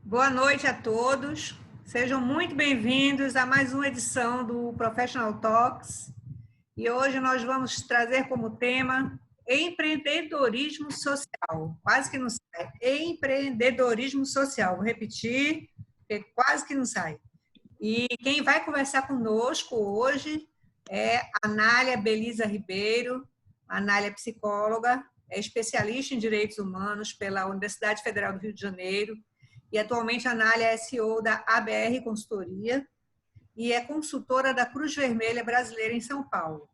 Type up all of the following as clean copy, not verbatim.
Boa noite a todos. Sejam muito bem-vindos a mais uma edição do Professional Talks. E hoje nós vamos trazer como tema empreendedorismo social. Quase que não sai. Empreendedorismo social. Vou repetir, porque quase que não sai. E quem vai conversar conosco hoje é a Nália Belisa Ribeiro. A Nália é psicóloga, é especialista em direitos humanos pela Universidade Federal do Rio de Janeiro, e atualmente a Nália é CEO da ABR Consultoria e é consultora da Cruz Vermelha Brasileira em São Paulo.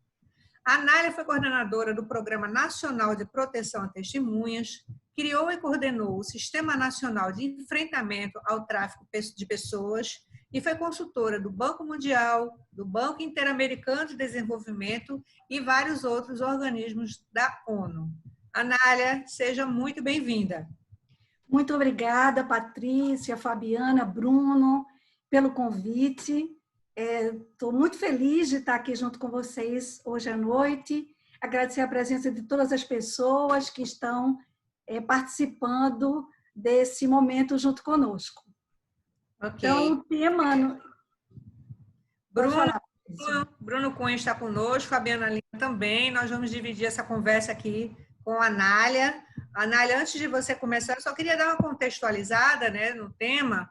A Nália foi coordenadora do Programa Nacional de Proteção a Testemunhas, criou e coordenou o Sistema Nacional de Enfrentamento ao Tráfico de Pessoas e foi consultora do Banco Mundial, do Banco Interamericano de Desenvolvimento e vários outros organismos da ONU. Nália, seja muito bem-vinda. Muito obrigada, Patrícia, Fabiana, Bruno, pelo convite. Estou muito feliz de estar aqui junto com vocês hoje à noite. Agradecer a presença de todas as pessoas que estão participando desse momento junto conosco. Ok. Então, o tema... Bruno Cunha está conosco, Fabiana Lima também. Nós vamos dividir essa conversa aqui com a Nália. A Nália, antes de você começar, eu só queria dar uma contextualizada, né, no tema.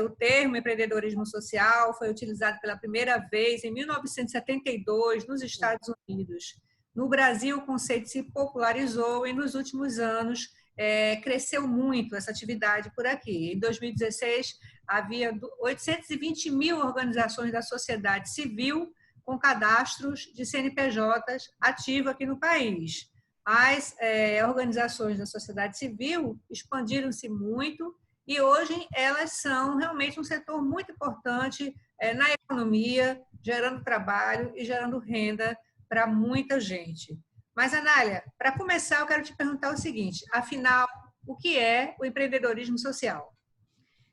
O termo empreendedorismo social foi utilizado pela primeira vez em 1972 nos Estados Unidos. No Brasil, o conceito se popularizou e nos últimos anos cresceu muito essa atividade por aqui. Em 2016, havia 820 mil organizações da sociedade civil com cadastros de CNPJs ativos aqui no país. As organizações da sociedade civil expandiram-se muito e hoje elas são realmente um setor muito importante na economia, gerando trabalho e gerando renda para muita gente. Mas, Nália, para começar, eu quero te perguntar o seguinte, afinal, o que é o empreendedorismo social?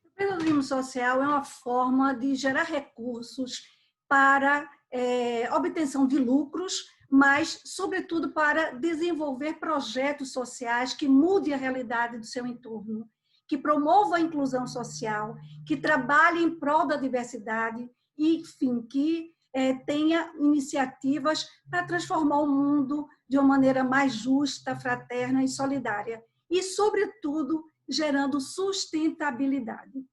O empreendedorismo social é uma forma de gerar recursos para obtenção de lucros, mas, sobretudo, para desenvolver projetos sociais que mudem a realidade do seu entorno, que promovam a inclusão social, que trabalhem em prol da diversidade e, enfim, que tenha iniciativas para transformar o mundo de uma maneira mais justa, fraterna e solidária. E, sobretudo, gerando sustentabilidade.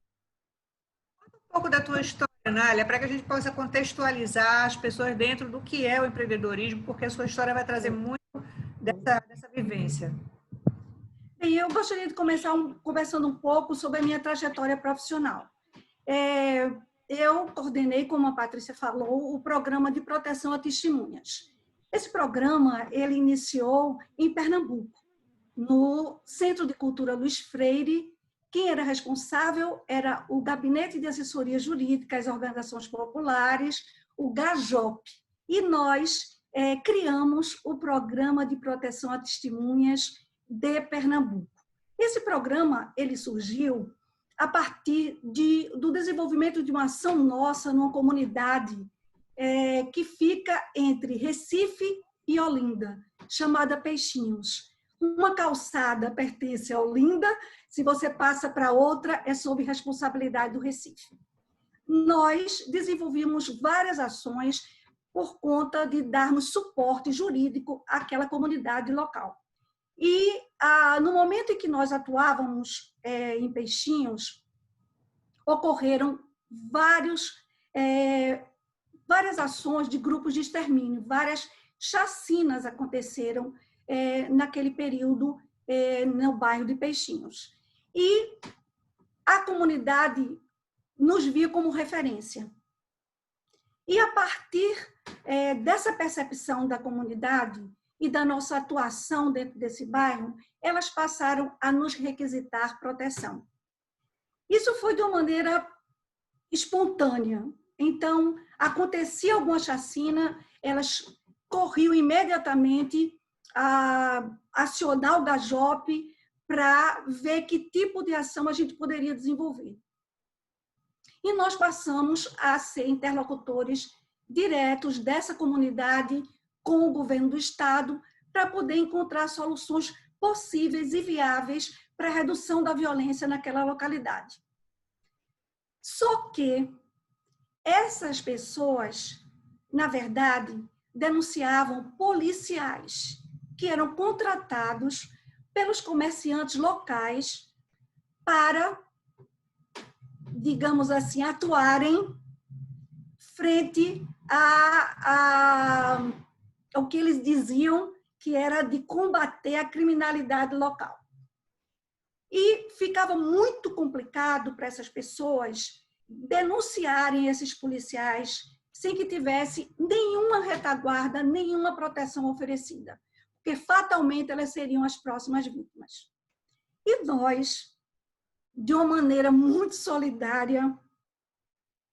Conta um pouco da tua história, Nália, para que a gente possa contextualizar as pessoas dentro do que é o empreendedorismo, porque a sua história vai trazer muito dessa vivência. Bem, eu gostaria de começar conversando um pouco sobre a minha trajetória profissional. Eu coordenei, como a Patrícia falou, o programa de proteção a testemunhas. Esse programa ele iniciou em Pernambuco, no Centro de Cultura Luiz Freire. Quem era responsável era o Gabinete de Assessoria Jurídica às Organizações Populares, o GAJOP. E nós criamos o Programa de Proteção a Testemunhas de Pernambuco. Esse programa ele surgiu a partir do desenvolvimento de uma ação nossa numa comunidade que fica entre Recife e Olinda, chamada Peixinhos. Uma calçada pertence a Olinda, se você passa para outra, é sob responsabilidade do Recife. Nós desenvolvimos várias ações por conta de darmos suporte jurídico àquela comunidade local. E, no momento em que nós atuávamos em Peixinhos, ocorreram várias ações de grupos de extermínio, várias chacinas aconteceram naquele período no bairro de Peixinhos. E a comunidade nos via como referência. E, a partir dessa percepção da comunidade e da nossa atuação dentro desse bairro, elas passaram a nos requisitar proteção. Isso foi de uma maneira espontânea. Então, acontecia alguma chacina, elas corriam imediatamente a acionar o GAJOP para ver que tipo de ação a gente poderia desenvolver. E nós passamos a ser interlocutores diretos dessa comunidade com o governo do Estado para poder encontrar soluções possíveis e viáveis para a redução da violência naquela localidade. Só que essas pessoas, na verdade, denunciavam policiais que eram contratados pelos comerciantes locais para, digamos assim, atuarem frente ao que eles diziam que era de combater a criminalidade local. E ficava muito complicado para essas pessoas denunciarem esses policiais sem que tivesse nenhuma retaguarda, nenhuma proteção oferecida, porque fatalmente elas seriam as próximas vítimas. E nós, de uma maneira muito solidária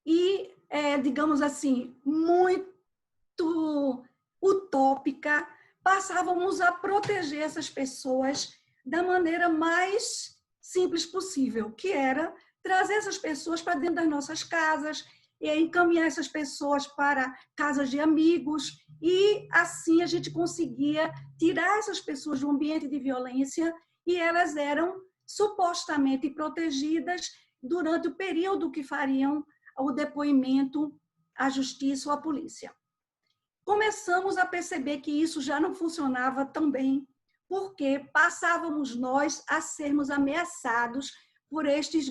e, digamos assim, muito utópica, passávamos a proteger essas pessoas da maneira mais simples possível, que era trazer essas pessoas para dentro das nossas casas, e encaminhar essas pessoas para casas de amigos, e assim a gente conseguia tirar essas pessoas do ambiente de violência, e elas eram supostamente protegidas durante o período que fariam o depoimento à justiça ou à polícia. Começamos a perceber que isso já não funcionava tão bem, porque passávamos nós a sermos ameaçados por estes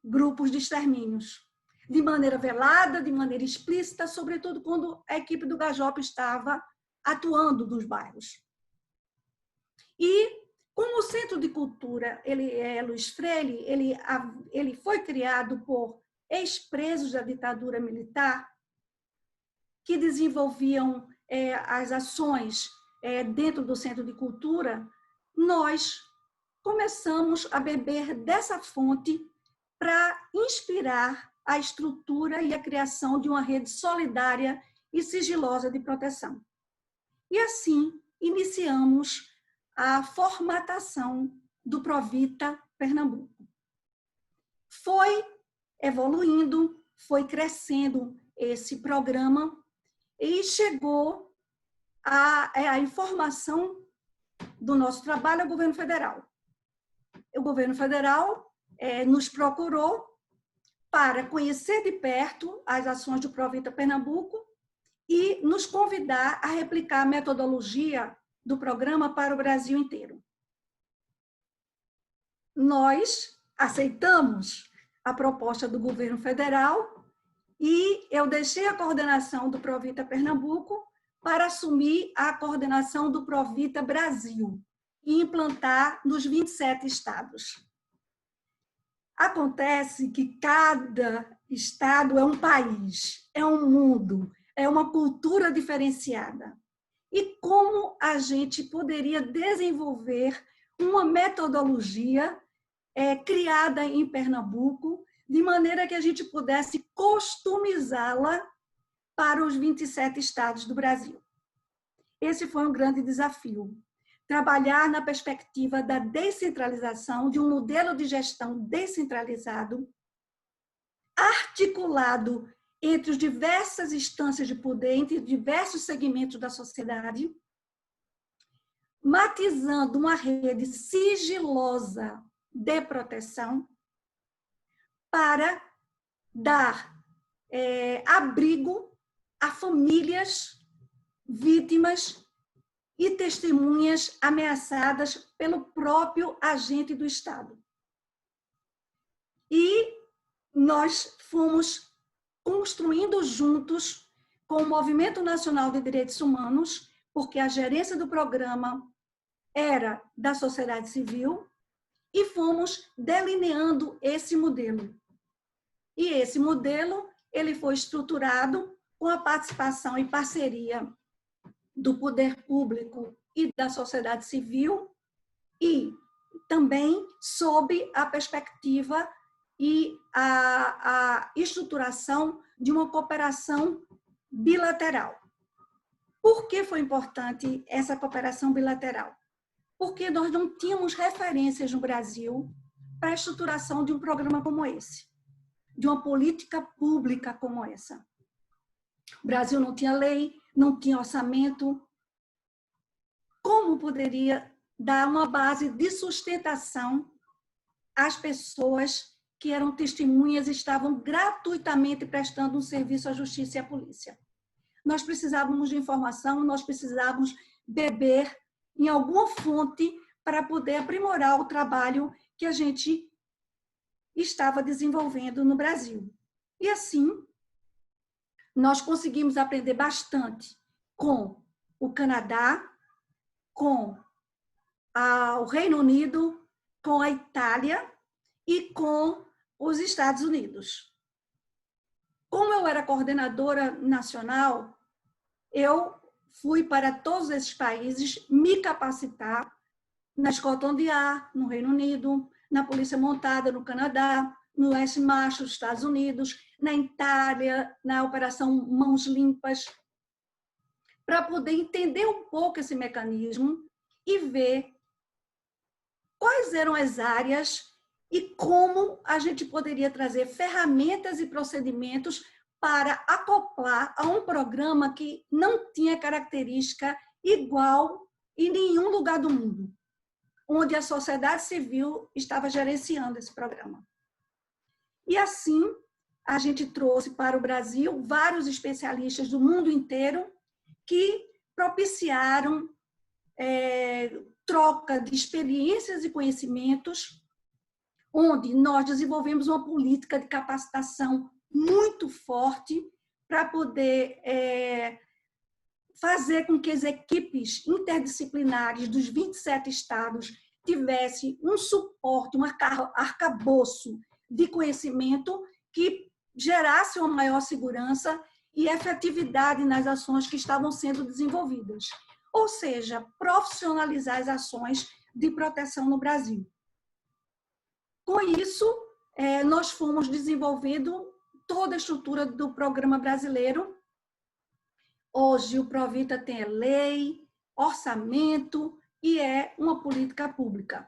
grupos de extermínios, de maneira velada, de maneira explícita, sobretudo quando a equipe do Gajop estava atuando nos bairros. E como o Centro de Cultura Luiz Freire, ele foi criado por ex-presos da ditadura militar que desenvolviam as ações dentro do Centro de Cultura, nós começamos a beber dessa fonte para inspirar a estrutura e a criação de uma rede solidária e sigilosa de proteção. E assim iniciamos a formatação do Provita Pernambuco. Foi evoluindo, foi crescendo esse programa e chegou a informação do nosso trabalho ao governo federal. O governo federal nos procurou para conhecer de perto as ações do Provita Pernambuco e nos convidar a replicar a metodologia do programa para o Brasil inteiro. Nós aceitamos a proposta do governo federal e eu deixei a coordenação do Provita Pernambuco para assumir a coordenação do Provita Brasil e implantar nos 27 estados. Acontece que cada estado é um país, é um mundo, é uma cultura diferenciada. E como a gente poderia desenvolver uma metodologia criada em Pernambuco, de maneira que a gente pudesse customizá-la para os 27 estados do Brasil. Esse foi um grande desafio. Trabalhar na perspectiva da descentralização, de um modelo de gestão descentralizado, articulado entre as diversas instâncias de poder, entre diversos segmentos da sociedade, matizando uma rede sigilosa de proteção para dar abrigo a famílias vítimas e testemunhas ameaçadas pelo próprio agente do Estado. E nós fomos construindo juntos com o Movimento Nacional de Direitos Humanos, porque a gerência do programa era da sociedade civil, e fomos delineando esse modelo. E esse modelo ele foi estruturado com a participação e parceria do poder público e da sociedade civil, e também sob a perspectiva e a estruturação de uma cooperação bilateral. Por que foi importante essa cooperação bilateral? Porque nós não tínhamos referências no Brasil para a estruturação de um programa como esse, de uma política pública como essa. O Brasil não tinha lei, não tinha orçamento. Como poderia dar uma base de sustentação às pessoas que eram testemunhas estavam gratuitamente prestando um serviço à justiça e à polícia. Nós precisávamos de informação, nós precisávamos beber em alguma fonte para poder aprimorar o trabalho que a gente estava desenvolvendo no Brasil. E assim, nós conseguimos aprender bastante com o Canadá, com o Reino Unido, com a Itália e com os Estados Unidos. Como eu era coordenadora nacional, eu fui para todos esses países me capacitar na Scotland Yard, no Reino Unido, na Polícia Montada, no Canadá, no West March, nos Estados Unidos, na Itália, na Operação Mãos Limpas, para poder entender um pouco esse mecanismo e ver quais eram as áreas e como a gente poderia trazer ferramentas e procedimentos para acoplar a um programa que não tinha característica igual em nenhum lugar do mundo, onde a sociedade civil estava gerenciando esse programa. E assim, a gente trouxe para o Brasil vários especialistas do mundo inteiro que propiciaram troca de experiências e conhecimentos, onde nós desenvolvemos uma política de capacitação muito forte para poder fazer com que as equipes interdisciplinares dos 27 estados tivessem um suporte, um arcabouço de conhecimento que gerasse uma maior segurança e efetividade nas ações que estavam sendo desenvolvidas. Ou seja, profissionalizar as ações de proteção no Brasil. Com isso, nós fomos desenvolvendo toda a estrutura do programa brasileiro. Hoje, o Provita tem lei, orçamento e é uma política pública.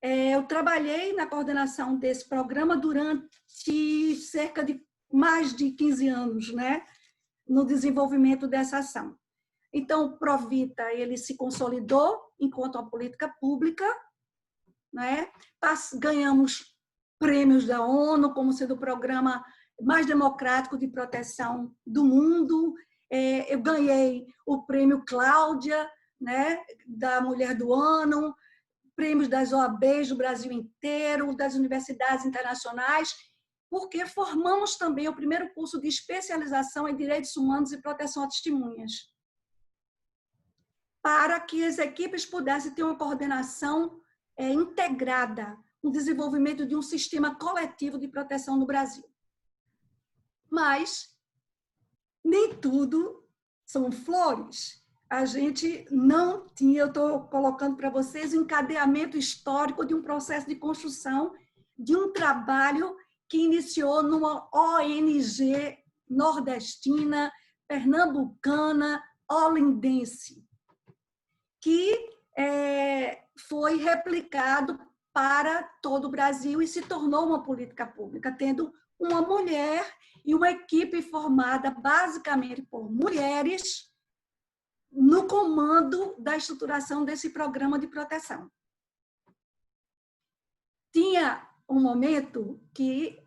Eu trabalhei na coordenação desse programa durante cerca de mais de 15 anos, né, no desenvolvimento dessa ação. Então, o Provita ele se consolidou enquanto uma política pública, né? Ganhamos prêmios da ONU como sendo o programa mais democrático de proteção do mundo. Eu ganhei o prêmio Cláudia, né, da Mulher do Ano, prêmios das OABs do Brasil inteiro, das universidades internacionais, porque formamos também o primeiro curso de especialização em direitos humanos e proteção a testemunhas, para que as equipes pudessem ter uma coordenação integrada, no desenvolvimento de um sistema coletivo de proteção no Brasil. Mas nem tudo são flores. A gente não tinha, eu estou colocando para vocês, o encadeamento histórico de um processo de construção de um trabalho que iniciou numa ONG nordestina, pernambucana, olindense, que foi replicado para todo o Brasil e se tornou uma política pública, tendo uma mulher e uma equipe formada basicamente por mulheres no comando da estruturação desse programa de proteção. Tinha um momento que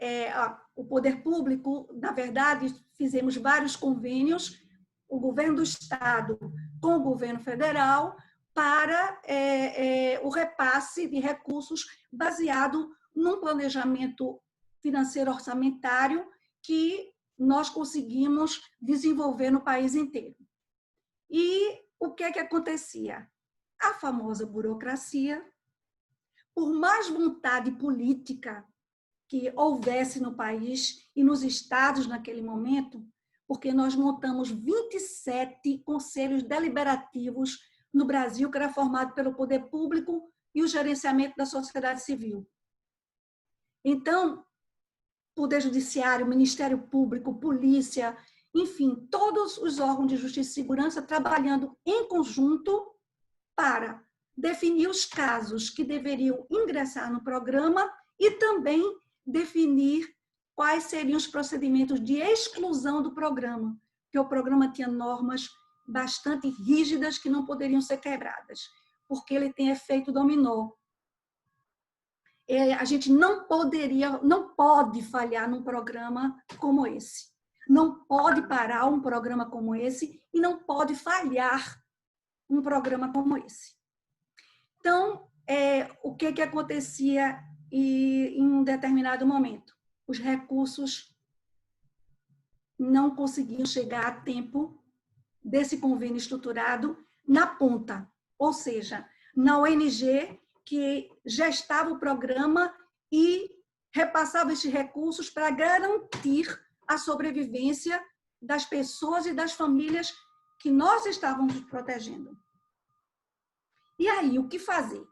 o poder público, na verdade, fizemos vários convênios, o governo do Estado com o governo federal, para o repasse de recursos baseado num planejamento financeiro orçamentário que nós conseguimos desenvolver no país inteiro. E o que acontecia? A famosa burocracia, por mais vontade política que houvesse no país e nos estados naquele momento, porque nós montamos 27 conselhos deliberativos no Brasil, que era formado pelo poder público e o gerenciamento da sociedade civil. Então, Poder Judiciário, Ministério Público, Polícia, enfim, todos os órgãos de justiça e segurança trabalhando em conjunto para definir os casos que deveriam ingressar no programa e também definir quais seriam os procedimentos de exclusão do programa, porque o programa tinha normas bastante rígidas que não poderiam ser quebradas, porque ele tem efeito dominó. A gente não pode falhar num programa como esse. Não pode parar um programa como esse e não pode falhar um programa como esse. Então, o que acontecia em um determinado momento? Os recursos não conseguiam chegar a tempo desse convênio estruturado na ponta, ou seja, na ONG que gestava o programa e repassava esses recursos para garantir a sobrevivência das pessoas e das famílias que nós estávamos protegendo. E aí, o que fazer?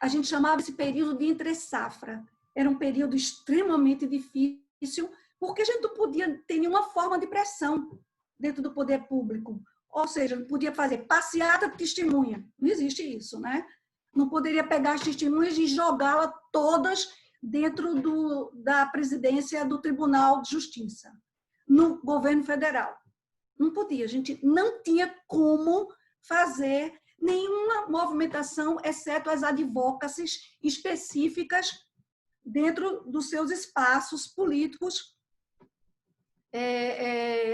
A gente chamava esse período de entre-safra. Era um período extremamente difícil, porque a gente não podia ter nenhuma forma de pressão dentro do poder público. Ou seja, não podia fazer passeata de testemunha. Não existe isso, né? Não poderia pegar as testemunhas e jogá-las todas dentro da presidência do Tribunal de Justiça, no governo federal. Não podia, a gente não tinha como fazer nenhuma movimentação, exceto as advocacies específicas dentro dos seus espaços políticos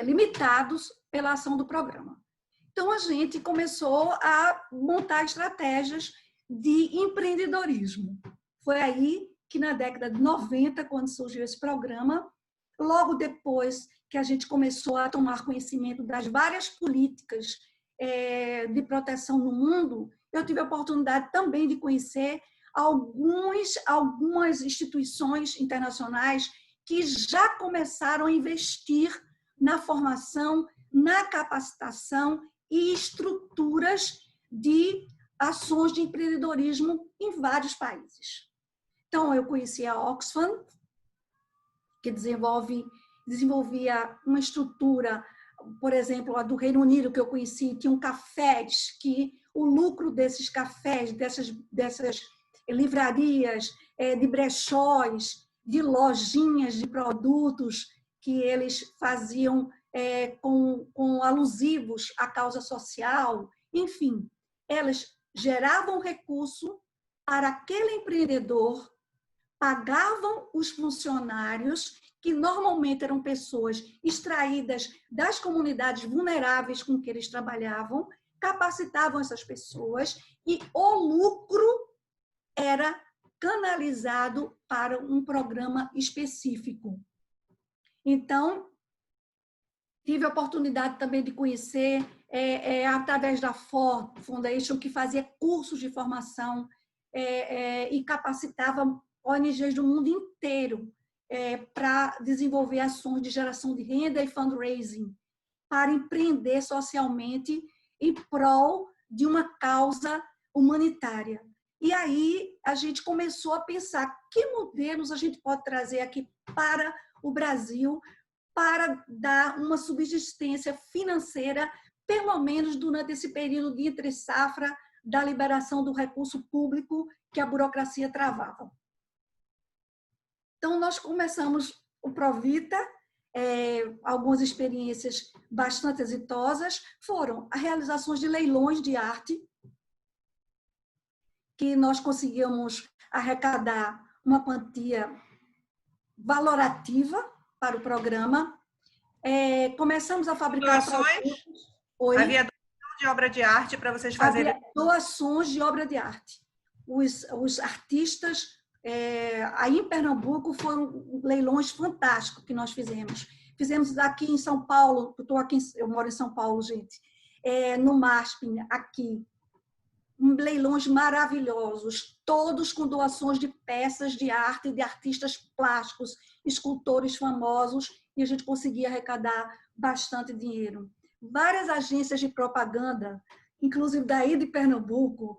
limitados pela ação do programa. Então, a gente começou a montar estratégias de empreendedorismo. Foi aí que, na década de 90, quando surgiu esse programa, logo depois que a gente começou a tomar conhecimento das várias políticas de proteção no mundo, eu tive a oportunidade também de conhecer algumas instituições internacionais que já começaram a investir na formação, na capacitação e estruturas de ações de empreendedorismo em vários países. Então, eu conheci a Oxfam, que desenvolvia uma estrutura, por exemplo, a do Reino Unido, que eu conheci, tinham cafés, que o lucro desses cafés, dessas livrarias, de brechós, de lojinhas de produtos que eles faziam com alusivos à causa social, enfim, elas geravam recurso para aquele empreendedor, pagavam os funcionários, que normalmente eram pessoas extraídas das comunidades vulneráveis com que eles trabalhavam, capacitavam essas pessoas e o lucro era canalizado para um programa específico. Então, tive a oportunidade também de conhecer, através da Ford Foundation, que fazia cursos de formação e capacitava ONGs do mundo inteiro para desenvolver ações de geração de renda e fundraising, para empreender socialmente em prol de uma causa humanitária. E aí a gente começou a pensar que modelos a gente pode trazer aqui para o Brasil para dar uma subsistência financeira, pelo menos durante esse período de entre-safra da liberação do recurso público que a burocracia travava. Então, nós começamos o Provita, algumas experiências bastante exitosas foram as realizações de leilões de arte, que nós conseguimos arrecadar uma quantia valorativa para o programa. Começamos a fabricar doações? Havia doação de obra de arte para vocês fazerem? Havia doações de obra de arte. Os artistas, aí em Pernambuco, foram leilões fantásticos que nós fizemos. Fizemos aqui em São Paulo, eu moro em São Paulo, gente, no MASP, aqui, leilões maravilhosos, todos com doações de peças de arte de artistas plásticos, escultores famosos, e a gente conseguia arrecadar bastante dinheiro. Várias agências de propaganda, inclusive daí de Pernambuco,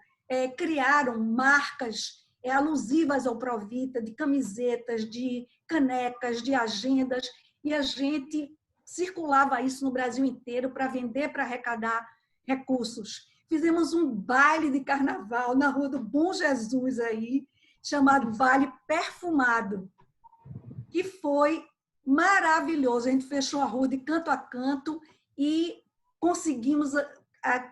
criaram marcas alusivas ao Provita, de camisetas, de canecas, de agendas, e a gente circulava isso no Brasil inteiro para vender, para arrecadar recursos. Fizemos um baile de carnaval na Rua do Bom Jesus, aí, chamado Baile Perfumado, que foi maravilhoso. A gente fechou a rua de canto a canto e conseguimos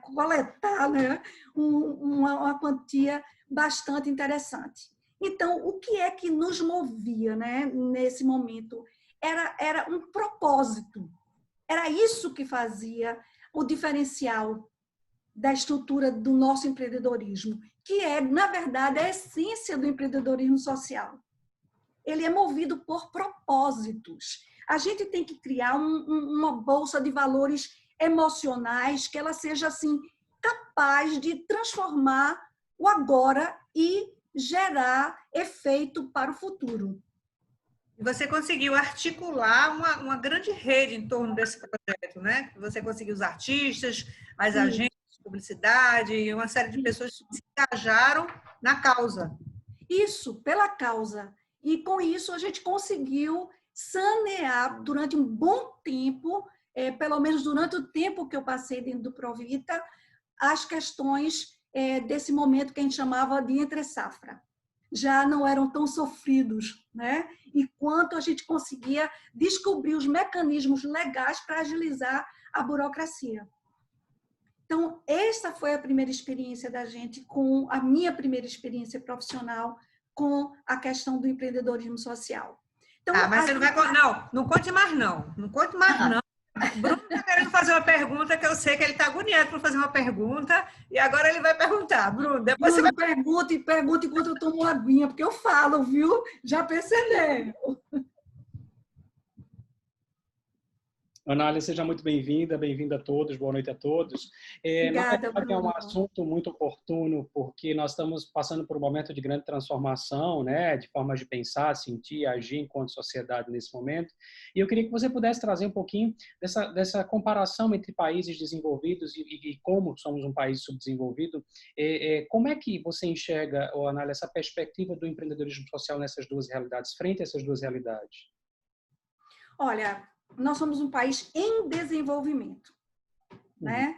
coletar, né, uma quantia bastante interessante. Então, o que é que nos movia, né, nesse momento? Era um propósito. Era isso que fazia o diferencial da estrutura do nosso empreendedorismo, que é, na verdade, a essência do empreendedorismo social. Ele é movido por propósitos. A gente tem que criar uma bolsa de valores emocionais que ela seja assim capaz de transformar o agora e gerar efeito para o futuro. Você conseguiu articular uma grande rede em torno desse projeto, né? Você conseguiu os artistas, as agências de publicidade e uma série de pessoas que se engajaram na causa. Isso, pela causa. E com isso a gente conseguiu sanear durante um bom tempo, pelo menos durante o tempo que eu passei dentro do Provita, as questões desse momento que a gente chamava de entre-safra. Já não eram tão sofridos, né? E quanto a gente conseguia descobrir os mecanismos legais para agilizar a burocracia. Então, essa foi a primeira experiência da gente, com a minha primeira experiência profissional com a questão do empreendedorismo social. Então, mas você não vai... Não conte mais não. Não conte mais não. Bruno está querendo fazer uma pergunta, que eu sei que ele está agoniado para fazer uma pergunta, e agora ele vai perguntar. Bruno, depois Bruno, você vai... pergunta enquanto eu tomo uma aguinha, porque eu falo, viu? Já percebeu. Anália, seja muito bem-vinda a todos, boa noite a todos. Obrigada, Bruno. É um Bruno. assunto muito oportuno, porque nós estamos passando por um momento de grande transformação, né, de formas de pensar, sentir, agir enquanto sociedade nesse momento. E eu queria que você pudesse trazer um pouquinho dessa comparação entre países desenvolvidos e como somos um país subdesenvolvido. Como é que você enxerga, Anália, essa perspectiva do empreendedorismo social nessas duas realidades, frente a essas duas realidades? Olha, nós somos um país em desenvolvimento, né?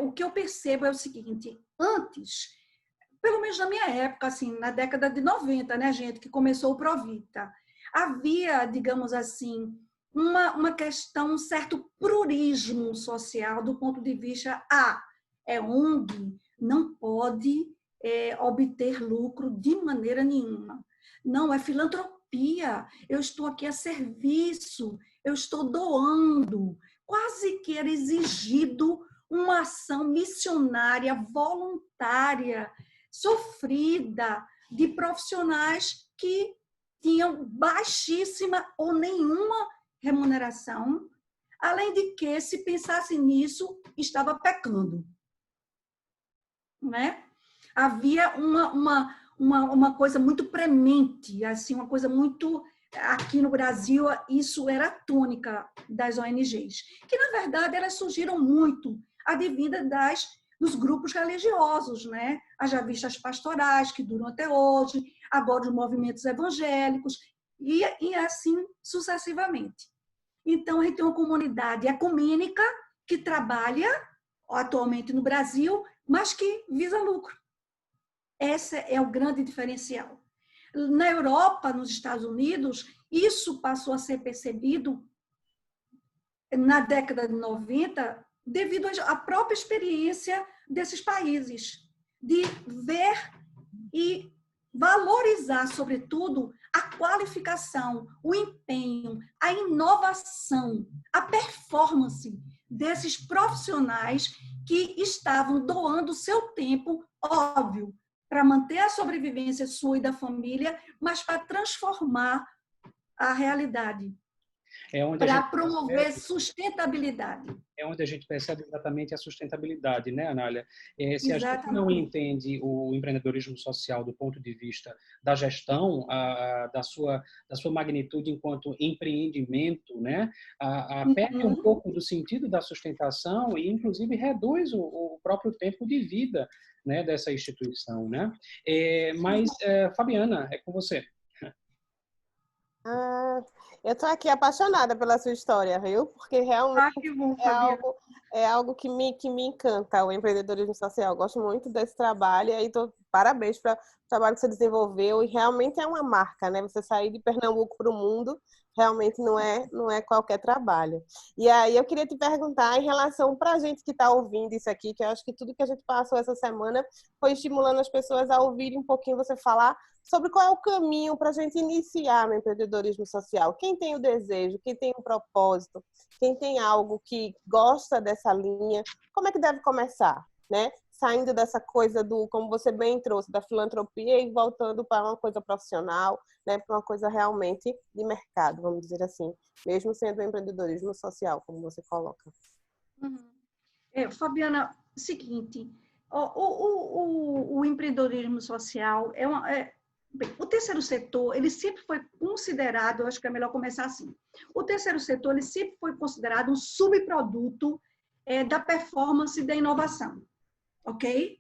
O que eu percebo é o seguinte: antes, pelo menos na minha época, assim, na década de 90, né, gente, que começou o Provita, havia, digamos assim, uma questão, um certo prurismo social do ponto de vista, ONG, não pode obter lucro de maneira nenhuma. Não, é filantropia. Eu estou aqui a serviço, eu estou doando. Quase que era exigido uma ação missionária, voluntária, sofrida, de profissionais que tinham baixíssima ou nenhuma remuneração, além de que, se pensasse nisso, estava pecando. Né? Havia uma coisa muito premente, assim, uma coisa muito... Aqui no Brasil, isso era a tônica das ONGs, que, na verdade, elas surgiram muito advinda dos grupos religiosos, né? As revistas pastorais, que duram até hoje, agora os movimentos evangélicos, e assim sucessivamente. Então, a gente tem uma comunidade ecumênica que trabalha atualmente no Brasil, mas que visa lucro. Esse é o grande diferencial. Na Europa, nos Estados Unidos, isso passou a ser percebido na década de 90, devido à própria experiência desses países, de ver e valorizar, sobretudo, a qualificação, o empenho, a inovação, a performance desses profissionais que estavam doando o seu tempo, óbvio, para manter a sobrevivência sua e da família, mas para transformar a realidade, para promover sustentabilidade. É onde a gente percebe exatamente a sustentabilidade, né, Anália? Se a gente não entende o empreendedorismo social do ponto de vista da gestão, da sua magnitude enquanto empreendimento, né, perde um pouco do sentido da sustentação e, inclusive, reduz o próprio tempo de vida, né, dessa instituição, né? Mas, Fabiana, é com você. Eu estou aqui apaixonada pela sua história, viu? Porque realmente Que bom, é algo que me encanta, o empreendedorismo social. Eu gosto muito desse trabalho e aí parabéns para o trabalho que você desenvolveu. E realmente é uma marca, né? Você sair de Pernambuco para o mundo realmente não é qualquer trabalho. E aí eu queria te perguntar em relação para a gente que está ouvindo isso aqui, que eu acho que tudo que a gente passou essa semana foi estimulando as pessoas a ouvirem um pouquinho você falar sobre qual é o caminho para a gente iniciar no empreendedorismo social. Quem tem o desejo, quem tem um propósito, quem tem algo que gosta dessa linha, como é que deve começar, né? Saindo dessa coisa como você bem trouxe, da filantropia e voltando para uma coisa profissional, né? Para uma coisa realmente de mercado, vamos dizer assim, mesmo sendo um empreendedorismo social, como você coloca. Fabiana, seguinte, o empreendedorismo social bem, o terceiro setor, ele sempre foi considerado, acho que é melhor começar assim, o terceiro setor, ele sempre foi considerado um subproduto da performance e da inovação, ok?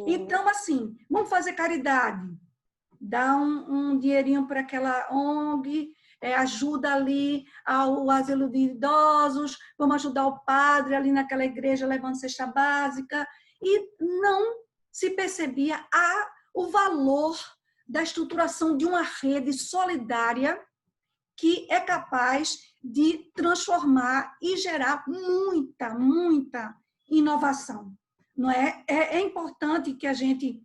Então, assim, vamos fazer caridade, dar um dinheirinho para aquela ONG, ajuda ali ao asilo de idosos, vamos ajudar o padre ali naquela igreja levando cesta básica, e não se percebia o valor da estruturação de uma rede solidária que é capaz de transformar e gerar muita inovação. Não é? É importante que a gente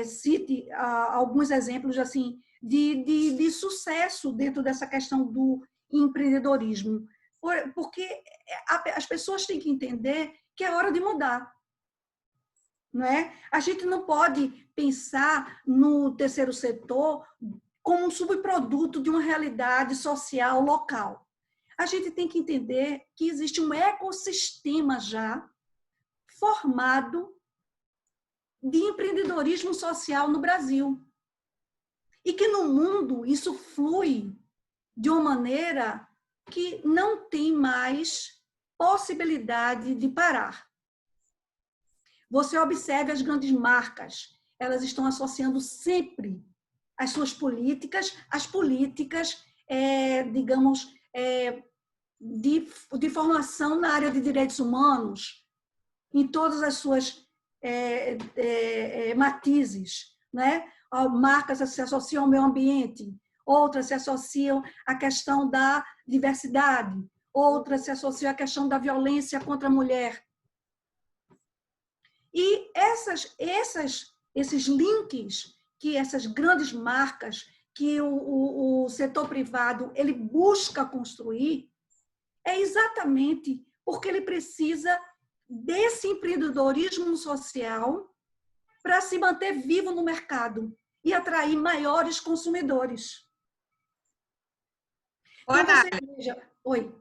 cite alguns exemplos assim de sucesso dentro dessa questão do empreendedorismo, porque as pessoas têm que entender que é hora de mudar. Não é? A gente não pode pensar no terceiro setor como um subproduto de uma realidade social local. A gente tem que entender que existe um ecossistema já formado de empreendedorismo social no Brasil. E que no mundo isso flui de uma maneira que não tem mais possibilidade de parar. Você observe as grandes marcas, elas estão associando sempre as suas políticas, as políticas, digamos, de formação na área de direitos humanos, em todas as suas matizes, né? Marcas se associam ao meio ambiente, outras se associam à questão da diversidade, outras se associam à questão da violência contra a mulher. E esses links que essas grandes marcas, que o setor privado ele busca construir, é exatamente porque ele precisa desse empreendedorismo social para se manter vivo no mercado e atrair maiores consumidores. Então, você veja... Oi.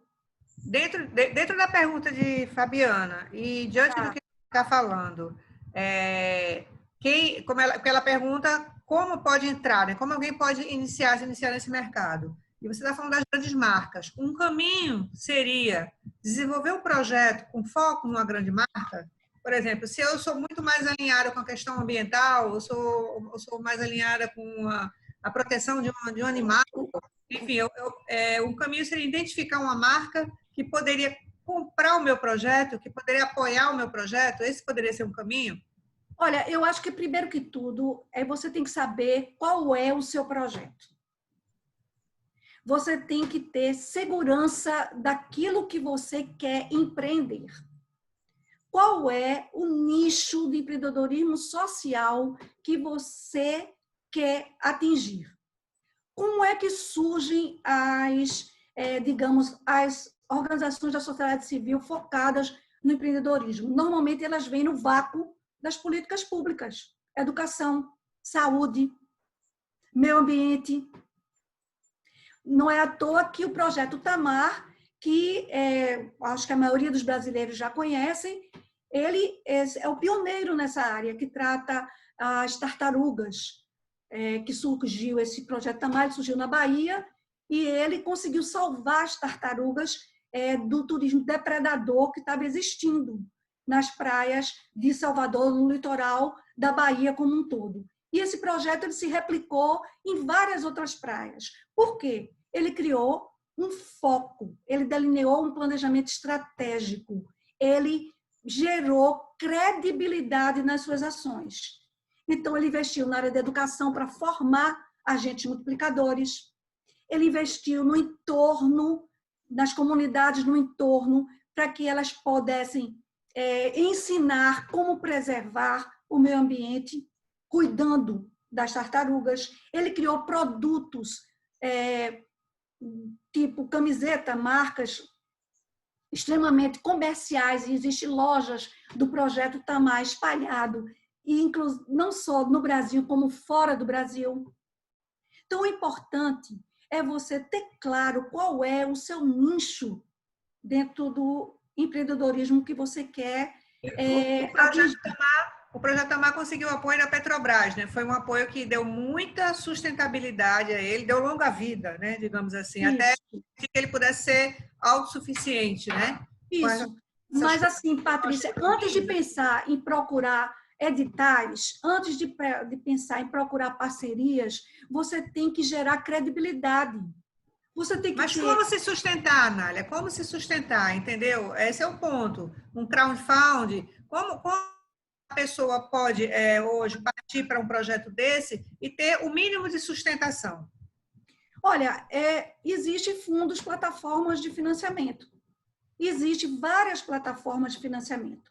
Dentro da pergunta de Fabiana, e diante do que está falando, porque ela pergunta como pode entrar, né? Como alguém pode se iniciar nesse mercado. E você está falando das grandes marcas. Um caminho seria desenvolver um projeto com foco numa grande marca. Por exemplo, se eu sou muito mais alinhada com a questão ambiental, eu sou mais alinhada com a proteção de um animal, enfim, um caminho seria identificar uma marca que poderia comprar o meu projeto, que poderia apoiar o meu projeto. Esse poderia ser um caminho? Olha, eu acho que primeiro que tudo, você tem que saber qual é o seu projeto. Você tem que ter segurança daquilo que você quer empreender. Qual é o nicho de empreendedorismo social que você quer atingir? Como é que surgem as organizações da sociedade civil focadas no empreendedorismo? Normalmente elas vêm no vácuo das políticas públicas, educação, saúde, meio ambiente. Não é à toa que o projeto Tamar, que acho que a maioria dos brasileiros já conhecem, ele é o pioneiro nessa área, que trata as tartarugas, que surgiu, esse projeto Tamar surgiu na Bahia, e ele conseguiu salvar as tartarugas do turismo depredador que estava existindo nas praias de Salvador, no litoral da Bahia como um todo. E esse projeto ele se replicou em várias outras praias. Por quê? Ele criou um foco, ele delineou um planejamento estratégico, ele gerou credibilidade nas suas ações. Então, ele investiu na área da educação para formar agentes multiplicadores, ele investiu no entorno, nas comunidades no entorno, para que elas pudessem ensinar como preservar o meio ambiente, cuidando das tartarugas. Ele criou produtos tipo camiseta, marcas extremamente comerciais, e existem lojas do Projeto Tamar espalhado, e não só no Brasil, como fora do Brasil. Então, o importante é você ter claro qual é o seu nicho dentro do empreendedorismo que você quer atingir. O Projeto Tamar conseguiu apoio da Petrobras, né? Foi um apoio que deu muita sustentabilidade a ele, deu longa vida, né? Digamos assim, Isso. até que ele pudesse ser autossuficiente, né? Isso. Mas assim, Patrícia, antes de pensar em procurar editais, antes de pensar em procurar parcerias, você tem que gerar credibilidade. Você tem que Mas como se sustentar, Anália? Como se sustentar, entendeu? Esse é o ponto. Um crowdfunding, como a pessoa pode hoje partir para um projeto desse e ter o mínimo de sustentação? Olha, existem fundos, plataformas de financiamento. Existem várias plataformas de financiamento.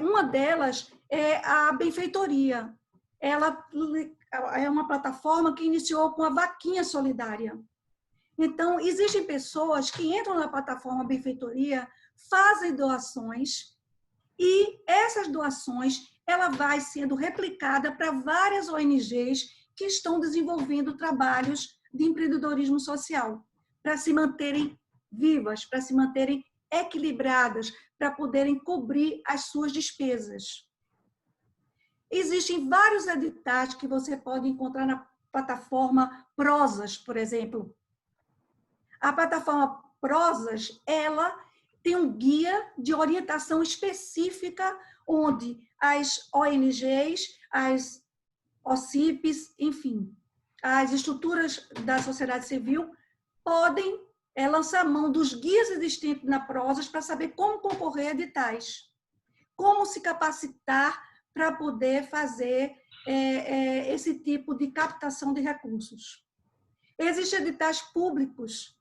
Uma delas é a Benfeitoria. Ela é uma plataforma que iniciou com a vaquinha solidária. Então, existem pessoas que entram na plataforma Benfeitoria, fazem doações, e essas doações ela vai sendo replicada para várias ONGs que estão desenvolvendo trabalhos de empreendedorismo social, para se manterem vivas, para se manterem equilibradas, para poderem cobrir as suas despesas. Existem vários editais que você pode encontrar na plataforma Prosas, por exemplo. A plataforma Prosas, ela tem um guia de orientação específica, onde as ONGs, as OCIPs, enfim, as estruturas da sociedade civil podem lançar mão dos guias existentes na Prosas para saber como concorrer a editais, como se capacitar para poder fazer esse tipo de captação de recursos. Existem editais públicos.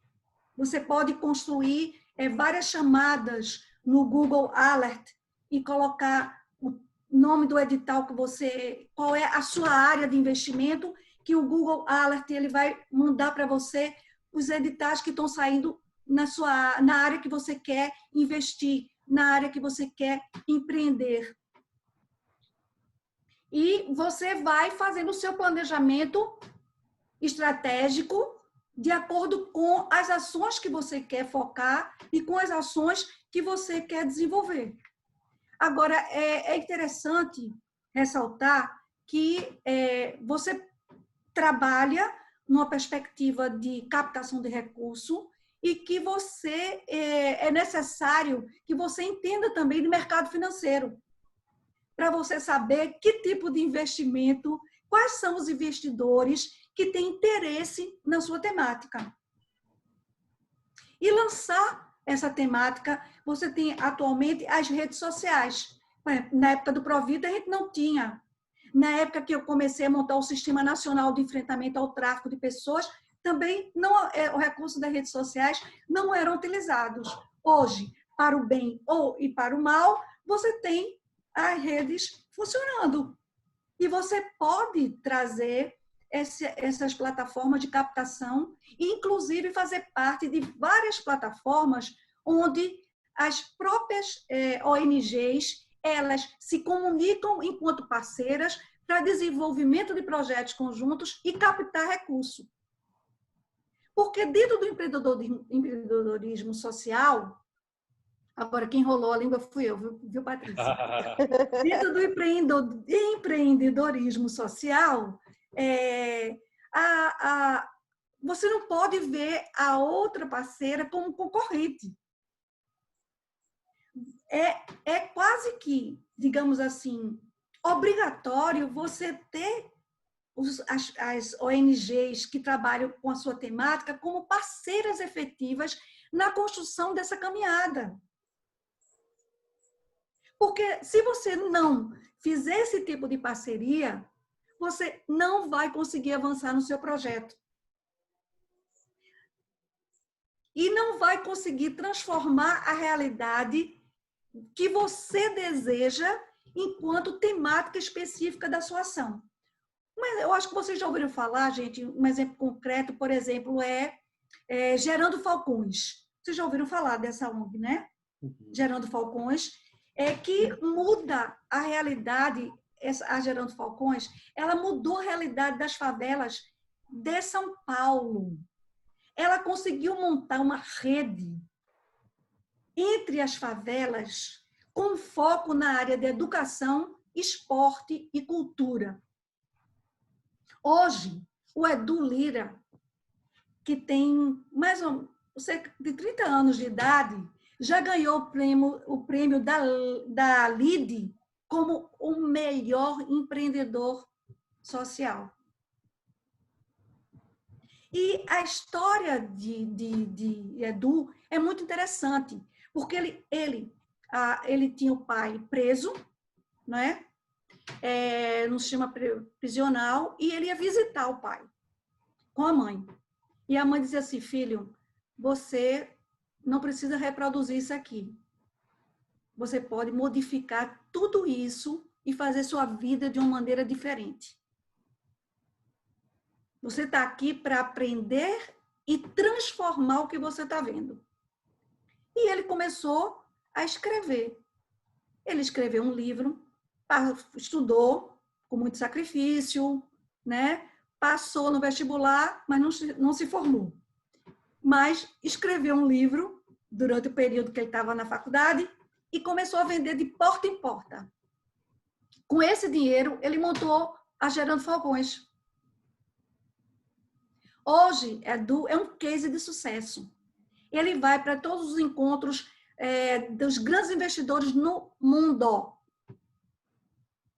Você pode construir várias chamadas no Google Alert e colocar o nome do edital que qual é a sua área de investimento, que o Google Alert ele vai mandar para você os editais que estão saindo na área que você quer investir, na área que você quer empreender. E você vai fazendo o seu planejamento estratégico de acordo com as ações que você quer focar e com as ações que você quer desenvolver. Agora, é interessante ressaltar que você trabalha numa perspectiva de captação de recurso e que é necessário que você entenda também de mercado financeiro, para você saber que tipo de investimento, quais são os investidores que têm interesse na sua temática. E lançar essa temática, você tem atualmente as redes sociais. Na época do Provida, a gente não tinha. Na época que eu comecei a montar o Sistema Nacional de Enfrentamento ao Tráfico de Pessoas, também o recurso das redes sociais não eram utilizados. Hoje, para o bem e para o mal, você tem as redes funcionando. E você pode trazer essas plataformas de captação, inclusive fazer parte de várias plataformas onde as próprias ONGs elas se comunicam enquanto parceiras para desenvolvimento de projetos conjuntos e captar recurso. Porque dentro do empreendedorismo social, agora quem enrolou a língua fui eu, viu, Patrícia? Dentro do empreendedorismo social, você não pode ver a outra parceira como concorrente. É quase que, digamos assim, obrigatório você ter as ONGs que trabalham com a sua temática como parceiras efetivas na construção dessa caminhada. Porque se você não fizer esse tipo de parceria, você não vai conseguir avançar no seu projeto. E não vai conseguir transformar a realidade que você deseja enquanto temática específica da sua ação. Mas eu acho que vocês já ouviram falar, gente, um exemplo concreto, por exemplo, é Gerando Falcões. Vocês já ouviram falar dessa ONG, né? Gerando Falcões, que muda a realidade, a Gerando Falcões, ela mudou a realidade das favelas de São Paulo. Ela conseguiu montar uma rede entre as favelas com foco na área de educação, esporte e cultura. Hoje, o Edu Lira, que tem mais ou menos cerca de 30 anos de idade, já ganhou o prêmio da LIDE como o melhor empreendedor social. E a história de Edu é muito interessante, porque ele tinha o pai preso, não é? No sistema prisional, e ele ia visitar o pai com a mãe. E a mãe dizia assim: filho, você não precisa reproduzir isso aqui. Você pode modificar tudo isso e fazer sua vida de uma maneira diferente. Você está aqui para aprender e transformar o que você está vendo. E ele começou a escrever. Ele escreveu um livro, estudou com muito sacrifício, né? Passou no vestibular, mas não se formou. Mas escreveu um livro durante o período que ele estava na faculdade e começou a vender de porta em porta. Com esse dinheiro, ele montou a Gerando Falcões. Hoje, Edu é um case de sucesso. Ele vai para todos os encontros dos grandes investidores no mundo.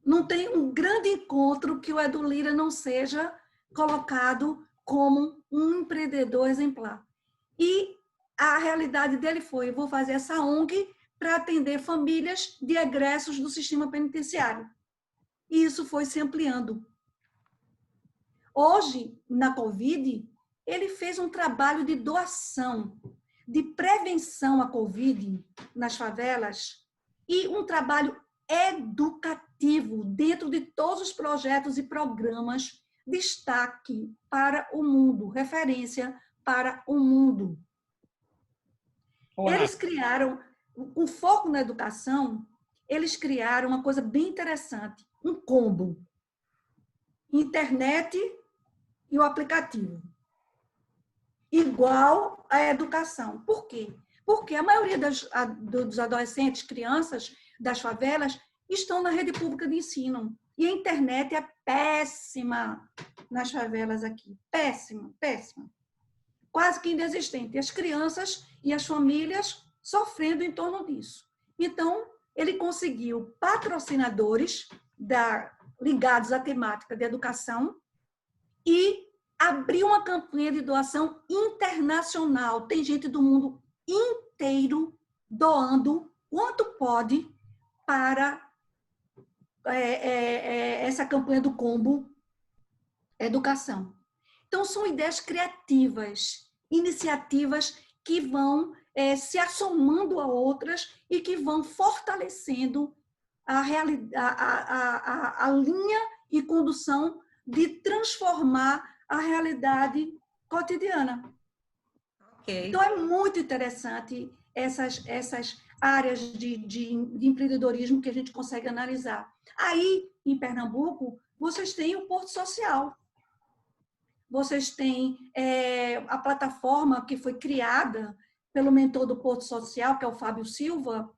Não tem um grande encontro que o Edu Lira não seja colocado como um empreendedor exemplar. E a realidade dele foi: eu vou fazer essa ONG para atender famílias de egressos do sistema penitenciário. E isso foi se ampliando. Hoje, na Covid, ele fez um trabalho de doação, de prevenção à Covid nas favelas e um trabalho educativo dentro de todos os projetos e programas, destaque para o mundo, referência para o mundo. Eles criaram, com foco na educação, eles criaram uma coisa bem interessante, um combo: internet e o aplicativo, igual à educação. Por quê? Porque a maioria dos adolescentes, crianças das favelas, estão na rede pública de ensino. E a internet é péssima nas favelas aqui. Péssima, péssima. Quase que inexistente. E as crianças e as famílias sofrendo em torno disso. Então, ele conseguiu patrocinadores ligados à temática de educação e abriu uma campanha de doação internacional. Tem gente do mundo inteiro doando quanto pode para essa campanha do combo educação. Então, são ideias criativas, iniciativas que vão se assomando a outras e que vão fortalecendo a linha e condução de transformar a realidade cotidiana. Okay. Então, é muito interessante essas áreas de empreendedorismo que a gente consegue analisar. Aí, em Pernambuco, vocês têm o Porto Social. Vocês têm a plataforma que foi criada pelo mentor do Porto Social, que é o Fábio Silva,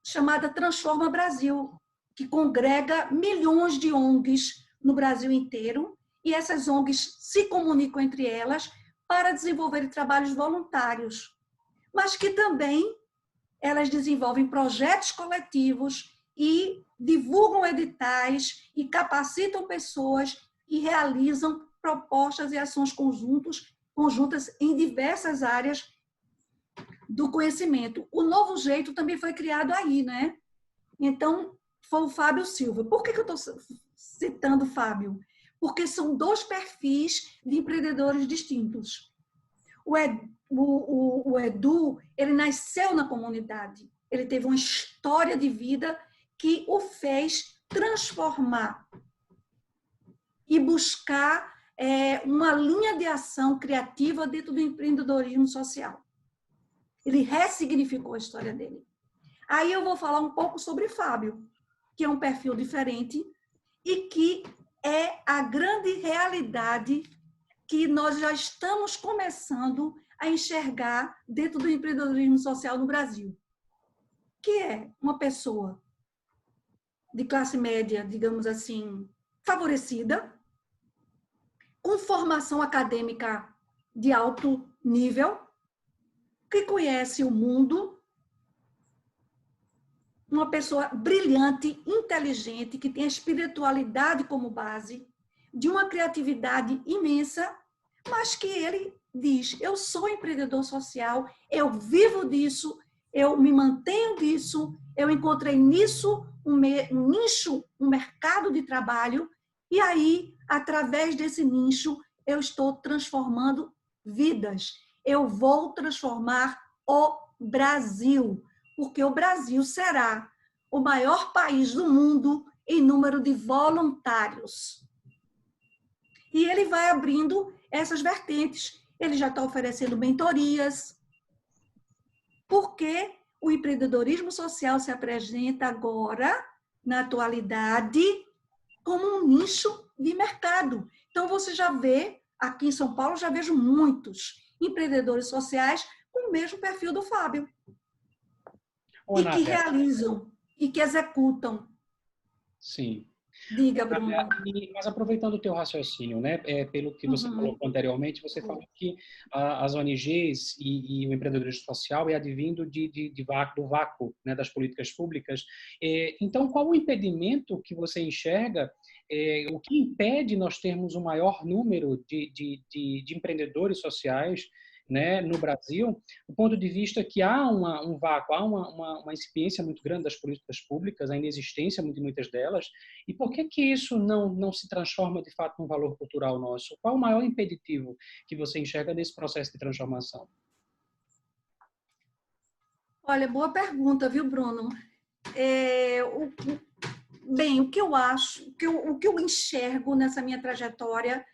chamada Transforma Brasil, que congrega milhões de ONGs no Brasil inteiro, e essas ONGs se comunicam entre elas para desenvolver trabalhos voluntários, mas que também elas desenvolvem projetos coletivos e divulgam editais e capacitam pessoas e realizam propostas e ações conjuntas em diversas áreas do conhecimento. O Novo Jeito também foi criado aí, né? Então, foi o Fábio Silva. Por que eu estou citando o Fábio? Porque são dois perfis de empreendedores distintos. O Edu, ele nasceu na comunidade. Ele teve uma história de vida que o fez transformar e buscar uma linha de ação criativa dentro do empreendedorismo social. Ele ressignificou a história dele. Aí eu vou falar um pouco sobre Fábio, que é um perfil diferente e que é a grande realidade que nós já estamos começando a enxergar dentro do empreendedorismo social no Brasil, que é uma pessoa de classe média, digamos assim, favorecida, com formação acadêmica de alto nível, que conhece o mundo, uma pessoa brilhante, inteligente, que tem a espiritualidade como base, de uma criatividade imensa, mas que ele diz, eu sou empreendedor social, eu vivo disso, eu me mantenho disso, eu encontrei nisso um nicho, um mercado de trabalho, e aí, através desse nicho, eu estou transformando vidas. Eu vou transformar o Brasil, porque o Brasil será o maior país do mundo em número de voluntários. E ele vai abrindo essas vertentes. Ele já está oferecendo mentorias, porque o empreendedorismo social se apresenta agora, na atualidade, como um nicho de mercado. Então, você já vê, aqui em São Paulo, já vejo muitos empreendedores sociais com o mesmo perfil do Fábio. E que realizam, e que executam. Sim. Diga, Bruno. Mas aproveitando o teu raciocínio, né, pelo que você colocou anteriormente, você falou que as ONGs e o empreendedorismo social é advindo do vácuo, né, das políticas públicas. Então, qual o impedimento que você enxerga, o que impede nós termos um maior número de empreendedores sociais, né, no Brasil, do ponto de vista que há um vácuo, há uma incipiência muito grande das políticas públicas, a inexistência de muitas delas, e por que isso não se transforma de fato num valor cultural nosso? Qual o maior impeditivo que você enxerga nesse processo de transformação? Olha, boa pergunta, viu, Bruno? Bem, o que eu acho, o que eu enxergo nessa minha trajetória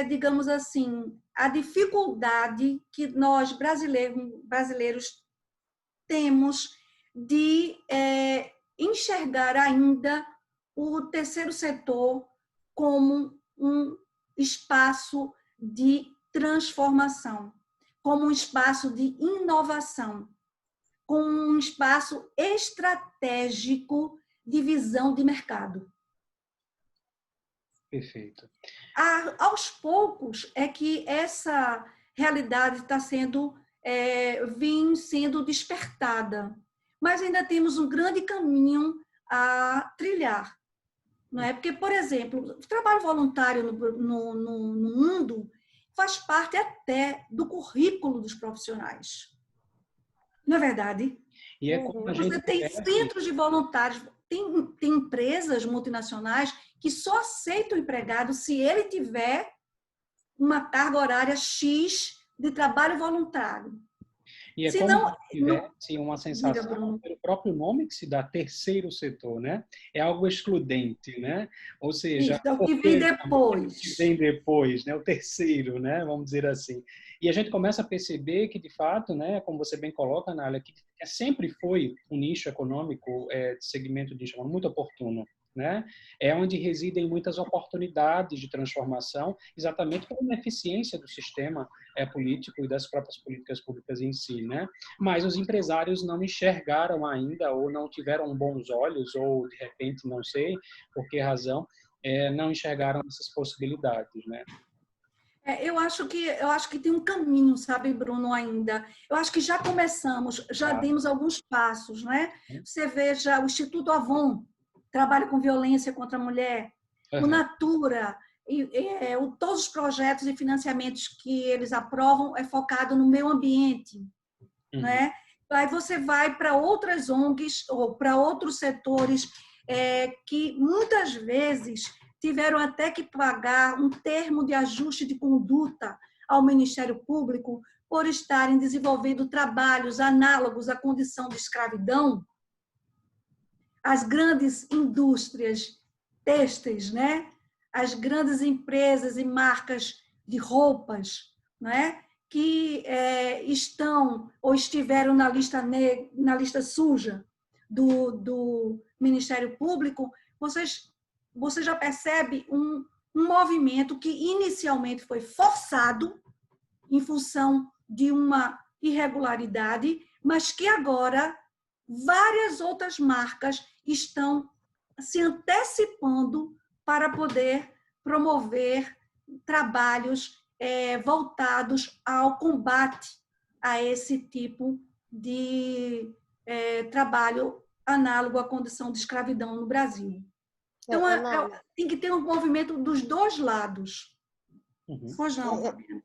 digamos assim, a dificuldade que nós brasileiros temos de enxergar ainda o terceiro setor como um espaço de transformação, como um espaço de inovação, como um espaço estratégico de visão de mercado. Perfeito. Aos poucos é que essa realidade está sendo despertada, mas ainda temos um grande caminho a trilhar, não é? Porque, por exemplo, o trabalho voluntário no mundo faz parte até do currículo dos profissionais, não é verdade? E como a gente Você tem centros de voluntários, tem empresas multinacionais que só aceitam o empregado se ele tiver uma carga horária X de trabalho voluntário. E é como se tivesse uma sensação, pelo próprio nome que se dá, terceiro setor, né? É algo excludente, né? Ou seja, isso é o que vem depois. Que vem depois, né? O terceiro, né? Vamos dizer assim. E a gente começa a perceber que, de fato, né? Como você bem coloca, Nália, que sempre foi um nicho econômico, de segmento de nicho muito oportuno. Né? É onde residem muitas oportunidades de transformação, exatamente pela ineficiência do sistema político e das próprias políticas públicas em si, né? Mas os empresários não enxergaram ainda, ou não tiveram bons olhos, ou de repente, não sei por que razão, não enxergaram essas possibilidades, né? Eu acho que tem um caminho, sabe, Bruno, ainda. Eu acho que já começamos, já demos alguns passos, né? Você veja o Instituto Avon, trabalha com violência contra a mulher, o Natura, todos os projetos e financiamentos que eles aprovam é focado no meio ambiente, né? Aí você vai para outras ONGs ou para outros setores que muitas vezes tiveram até que pagar um termo de ajuste de conduta ao Ministério Público por estarem desenvolvendo trabalhos análogos à condição de escravidão. As grandes indústrias têxteis, né? As grandes empresas e marcas de roupas, né? Que estão ou estiveram na lista suja do Ministério Público, você já percebe um movimento que inicialmente foi forçado em função de uma irregularidade, mas que agora várias outras marcas estão se antecipando para poder promover trabalhos voltados ao combate a esse tipo de trabalho análogo à condição de escravidão no Brasil. Então, tem que ter um movimento dos dois lados. Pois não, Fabiana.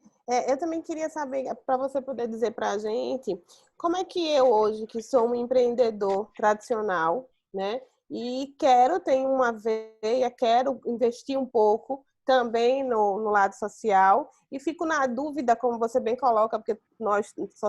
Eu também queria saber, para você poder dizer para a gente, como é que eu hoje, que sou um empreendedor tradicional, né, e tenho uma veia, quero investir um pouco também no lado social, e fico na dúvida, como você bem coloca, porque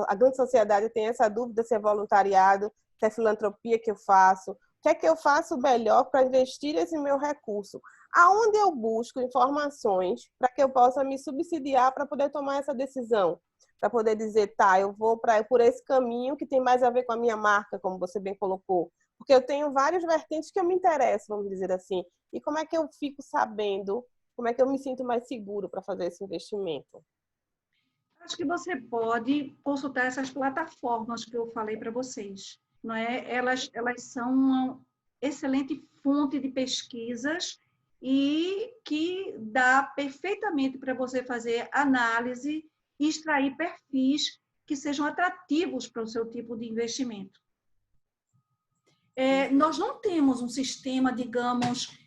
a grande sociedade tem essa dúvida se é voluntariado, se é filantropia que eu faço, o que é que eu faço melhor para investir esse meu recurso? Aonde eu busco informações para que eu possa me subsidiar para poder tomar essa decisão? Para poder dizer, tá, eu vou por esse caminho que tem mais a ver com a minha marca, como você bem colocou. Porque eu tenho várias vertentes que eu me interesso, vamos dizer assim. E como é que eu fico sabendo, como é que eu me sinto mais seguro para fazer esse investimento? Acho que você pode consultar essas plataformas que eu falei para vocês. Não é? Elas são uma excelente fonte de pesquisas e que dá perfeitamente para você fazer análise e extrair perfis que sejam atrativos para o seu tipo de investimento. Nós não temos um sistema, digamos,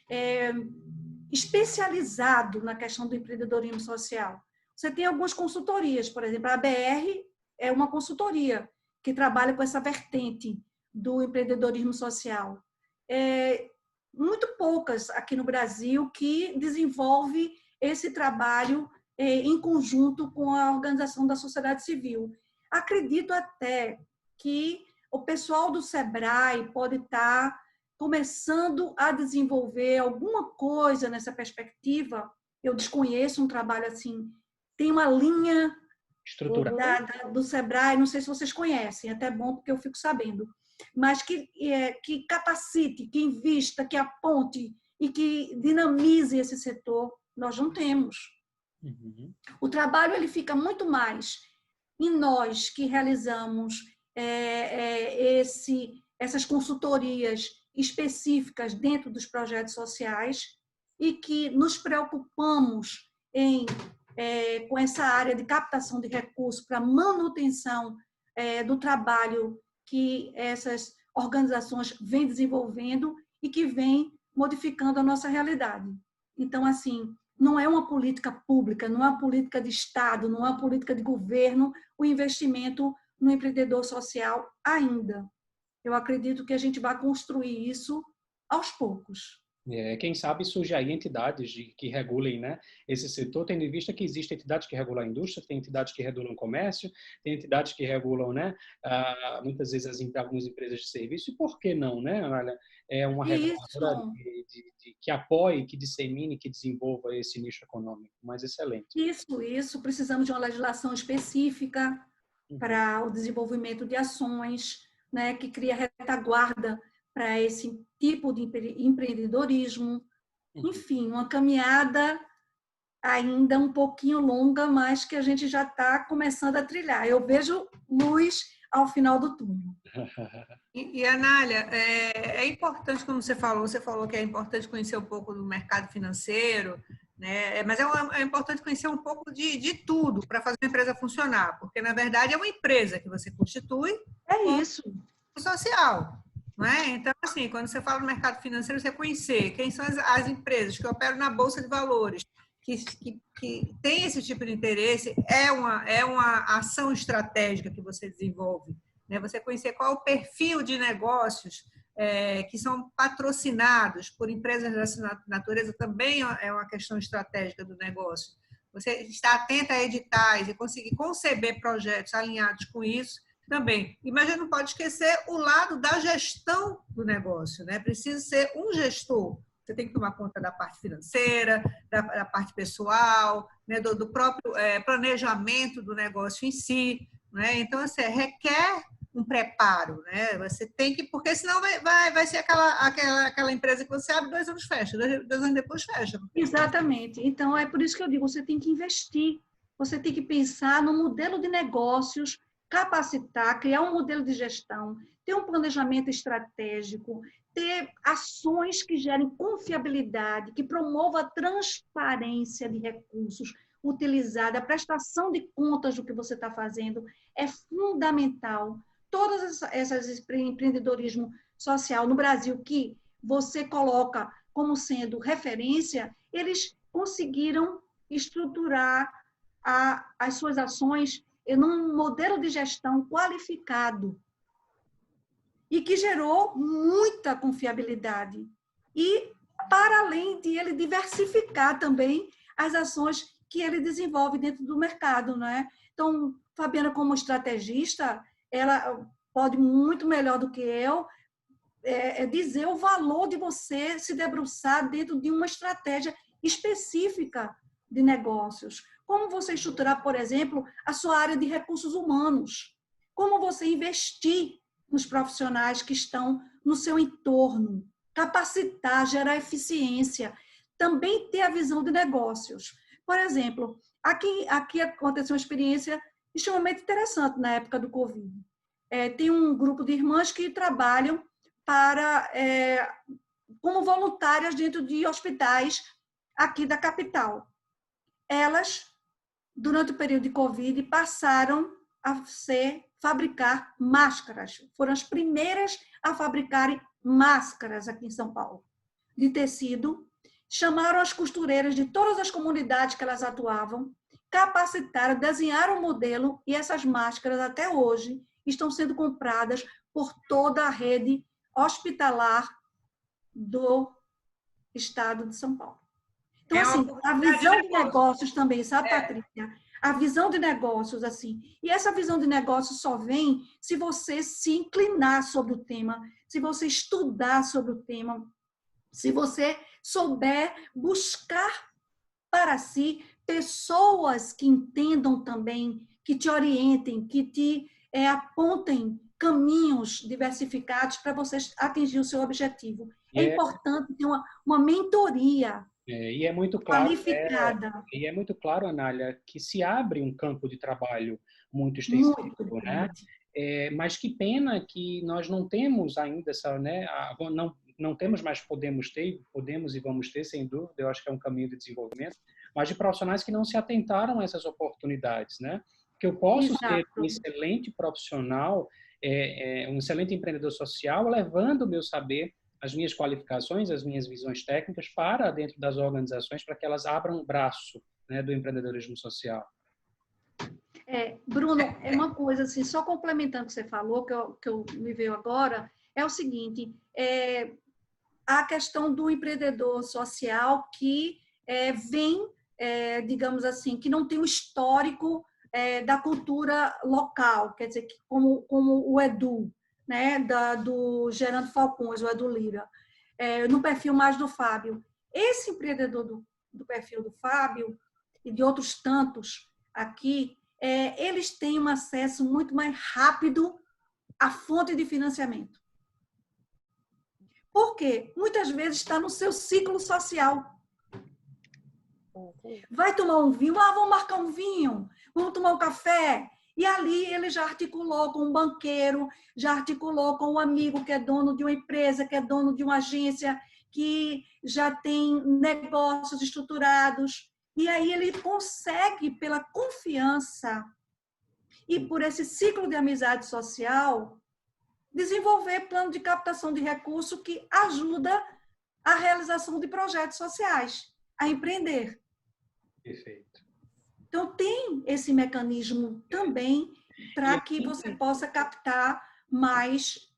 especializado na questão do empreendedorismo social. Você tem algumas consultorias, por exemplo, a ABR é uma consultoria que trabalha com essa vertente do empreendedorismo social. Muito poucas aqui no Brasil que desenvolve esse trabalho em conjunto com a organização da sociedade civil. Acredito até que o pessoal do SEBRAE pode estar começando a desenvolver alguma coisa nessa perspectiva. Eu desconheço um trabalho assim. Tem uma linha do SEBRAE, não sei se vocês conhecem, até bom porque eu fico sabendo, mas que capacite, que invista, que aponte e que dinamize esse setor, nós não temos. O trabalho ele fica muito mais em nós que realizamos essas consultorias específicas dentro dos projetos sociais e que nos preocupamos com essa área de captação de recursos para manutenção do trabalho que essas organizações vêm desenvolvendo e que vêm modificando a nossa realidade. Então, assim, não é uma política pública, não é uma política de Estado, não é uma política de governo o investimento no empreendedor social ainda. Eu acredito que a gente vai construir isso aos poucos. Quem sabe surge aí entidades que regulem, né, esse setor, tendo em vista que existem entidades que regulam a indústria, tem entidades que regulam o comércio, tem entidades que regulam, né, muitas vezes algumas empresas de serviço, e por que não, né? Olha, é uma reguladora que apoie, que dissemine, que desenvolva esse nicho econômico, mas excelente. Isso. Precisamos de uma legislação específica para o desenvolvimento de ações, né, que cria retaguarda para esse tipo de empreendedorismo. Enfim, uma caminhada ainda um pouquinho longa, mas que a gente já está começando a trilhar. Eu vejo luz ao final do túnel. E Anália, é importante, como você falou que é importante conhecer um pouco do mercado financeiro, né? Mas é importante conhecer um pouco de tudo para fazer uma empresa funcionar, porque, na verdade, é uma empresa que você constitui Isso. social. Não é? Então, assim, quando você fala no mercado financeiro, você conhecer quem são as empresas que operam na Bolsa de Valores, que tem esse tipo de interesse, é uma ação estratégica que você desenvolve. Né? Você conhecer qual é o perfil de negócios que são patrocinados por empresas dessa natureza também é uma questão estratégica do negócio. Você estar atento a editais e conseguir conceber projetos alinhados com isso também. Mas a gente não pode esquecer o lado da gestão do negócio, né? Precisa ser um gestor. Você tem que tomar conta da parte financeira, da parte pessoal, né? do próprio planejamento do negócio em si. Né? Então, assim, requer um preparo. Né? Você tem que, porque senão vai ser aquela empresa que você abre 2 anos fecha, 2 anos depois fecha. Exatamente. Então, é por isso que eu digo, você tem que investir, você tem que pensar no modelo de negócios, capacitar, criar um modelo de gestão, ter um planejamento estratégico, ter ações que gerem confiabilidade, que promovam a transparência de recursos utilizados, a prestação de contas do que você está fazendo é fundamental. Todas essas empreendedorismo social no Brasil que você coloca como sendo referência, eles conseguiram estruturar as suas ações num modelo de gestão qualificado e que gerou muita confiabilidade. E, para além de ele diversificar também as ações que ele desenvolve dentro do mercado, né? Então, Fabiana, como estrategista, ela pode muito melhor do que eu dizer o valor de você se debruçar dentro de uma estratégia específica de negócios. Como você estruturar, por exemplo, a sua área de recursos humanos. Como você investir nos profissionais que estão no seu entorno. Capacitar, gerar eficiência. Também ter a visão de negócios. Por exemplo, aqui aconteceu uma experiência extremamente interessante na época do Covid. Tem um grupo de irmãs que trabalham como voluntárias dentro de hospitais aqui da capital. Elas, durante o período de Covid, passaram a fabricar máscaras. Foram as primeiras a fabricarem máscaras aqui em São Paulo, de tecido. Chamaram as costureiras de todas as comunidades que elas atuavam, capacitaram, desenharam um modelo e essas máscaras, até hoje, estão sendo compradas por toda a rede hospitalar do estado de São Paulo. Então, assim, a visão de negócios também, sabe, Patrícia? A visão de negócios, assim. E essa visão de negócios só vem se você se inclinar sobre o tema, se você estudar sobre o tema, se você souber buscar para si pessoas que entendam também, que te orientem, que te apontem caminhos diversificados para você atingir o seu objetivo. É importante ter uma mentoria e é muito claro, qualificada. E é muito claro, Anália, que se abre um campo de trabalho muito extensivo, né? Mas que pena que nós não temos ainda essa, né? Não temos, mas podemos e vamos ter, sem dúvida. Eu acho que é um caminho de desenvolvimento, mas de profissionais que não se atentaram a essas oportunidades, né? Que eu posso ser um excelente profissional, um excelente empreendedor social, levando o meu saber, as minhas qualificações, as minhas visões técnicas para dentro das organizações, para que elas abram um braço, né, do empreendedorismo social. Bruno, é uma coisa assim, só complementando o que você falou, que eu me veio agora, é o seguinte, a questão do empreendedor social que vem, digamos assim, que não tem o histórico da cultura local, quer dizer, como o Edu, né, do Gerando Falcões, o Edu Lira, no perfil mais do Fábio. Esse empreendedor do perfil do Fábio e de outros tantos aqui, eles têm um acesso muito mais rápido à fonte de financiamento. Por quê? Muitas vezes está no seu ciclo social. Vai tomar um vinho? Vamos marcar um vinho. Vamos tomar um café? E ali ele já articulou com um banqueiro, já articulou com um amigo que é dono de uma empresa, que é dono de uma agência, que já tem negócios estruturados, e aí ele consegue, pela confiança e por esse ciclo de amizade social, desenvolver plano de captação de recursos que ajuda a realização de projetos sociais, a empreender. Perfeito. Então, tem esse mecanismo também para que você possa captar mais